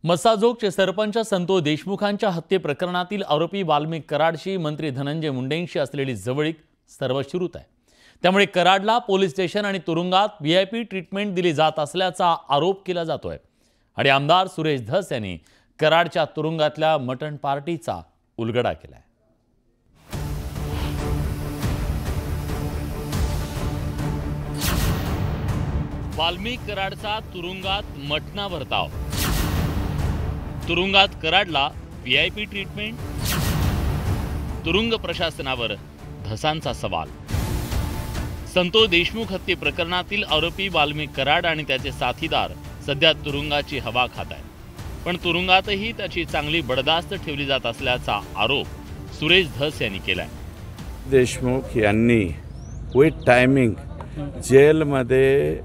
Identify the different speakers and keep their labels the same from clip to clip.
Speaker 1: मसाजोगचे सरपंच संतोष देशमुखांच्या हत्ये प्रकरणातील आरोपी वाल्मिक कराडशी मंत्री धनंजय मुंडेंशी असलेली जवळीक सर्वश्रुत आहे। त्यामुळे कराडला पोलीस स्टेशन आणि तुरुंगात व्हीआयपी ट्रीटमेंट दिली जात असल्याचा आरोप केला जातोय। आणि आमदार सुरेश धस यांनी कराडच्या तुरुंगातल्या मटण पार्टीचा उलगडा केलाय। वाल्मिक कराडचा तुरुंगात मटणा भरताव, तुरुंगात कराडला व्हीआयपी ट्रीटमेंट, तुरुंग प्रशासनावर धसांचा सवाल। संतोष देशमुख हत्ये प्रकरणातील आरोपी वाल्मिक कराड आणि त्याचे साथीदार सध्या तुरुंगाची हवा खात आहेत, पण तुरुंगातही त्याची चांगली बडदास्त ठेवली जात असल्याचा आरोप सुरेश धस यांनी केलाय।
Speaker 2: देशमुख यांनी विथ टायमिंग जेलमध्ये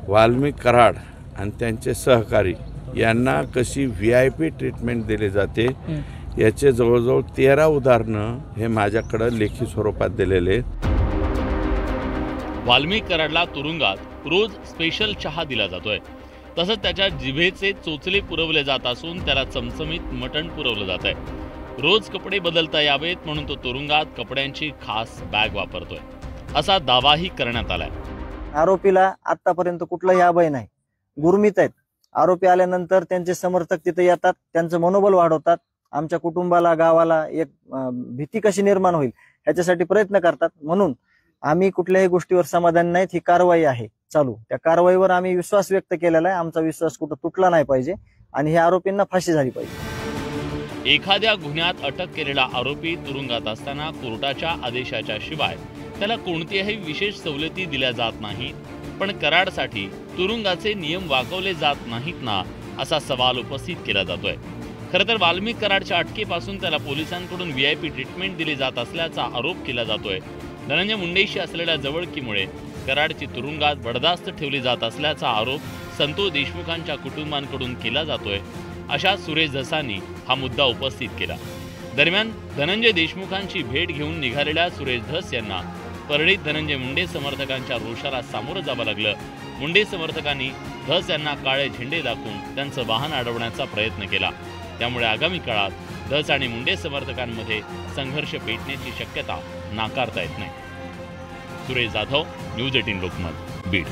Speaker 2: वाल्मिक कराड आणि त्यांचे सहकारी यांना कशी व्हीआयपी ट्रीटमेंट दिली जाते याचे जवळजवळ 13 उदाहरणं हे माझ्याकडे लेखी स्वरूपात दिलेले आहेत।
Speaker 1: वाल्मिक कराडला तुरुंगात रोज स्पेशल चहा दिला जातोय, तसंच त्याच्या जिभेचे चोचले पुरवले जात असून त्याला चमचमीत मटण पुरवलं जात आहे। रोज कपडे बदलता यावेत म्हणून तो तुरुंगात कपड्यांची खास बॅग वापरतोय, असा दावाही करण्यात आलाय।
Speaker 3: आरोपीला आतापर्यंत कुठलाही अभय नाही, गुरमीत आहेत। आरोपी आल्यानंतर त्यांचे समर्थक तिथे येतात, त्यांचं मनोबल वाढवतात, आमच्या कुटुंबाला गावाला एक भीती कशी निर्माण होईल ह्याच्यासाठी प्रयत्न करतात। म्हणून आम्ही कुठल्याही गोष्टीवर समाधान नाहीत। ही कारवाई आहे चालू, त्या कारवाईवर आम्ही विश्वास व्यक्त केलेला आहे। आमचा विश्वास कुठं तुटला नाही पाहिजे आणि हे आरोपींना फाशी झाली पाहिजे।
Speaker 1: एखाद्या गुन्ह्यात अटक केलेला आरोपी तुरुंगात असताना कोर्टाच्या आदेशाच्या शिवाय त्याला कोणत्याही विशेष सवलती दिल्या जात नाहीत, पण कराडसाठी तुरुंगाचे नियम वागवले जात नाहीत ना, असा सवाल उपस्थित केला जातोय। खरं तर वाल्मिक कराडच्या अटकेपासून त्याला पोलिसांकडून व्हीआयपी ट्रीटमेंट दिली जात असल्याचा आरोप केला जातोय। धनंजय मुंडेशी असलेल्या जवळकीमुळे कराडची तुरुंगात बडदास्त ठेवली जात असल्याचा आरोप संतोष देशमुखांच्या कुटुंबांकडून केला जातोय, अशा सुरेश धसांनी हा मुद्दा उपस्थित केला। दरम्यान धनंजय देशमुखांची भेट घेऊन निघालेल्या सुरेश धस यांना परळीत धनंजय मुंडे समर्थकांच्या रोषाला सामोरं जावं लागलं। मुंडे समर्थकांनी धस यांना काळे झेंडे दाखवून त्यांचं वाहन अडवण्याचा प्रयत्न केला। त्यामुळे आगामी काळात धस आणि मुंडे समर्थकांमध्ये संघर्ष पेटण्याची शक्यता नाकारता येत नाही। सुरेश जाधव, न्यूज 18 लोकमत, बीड।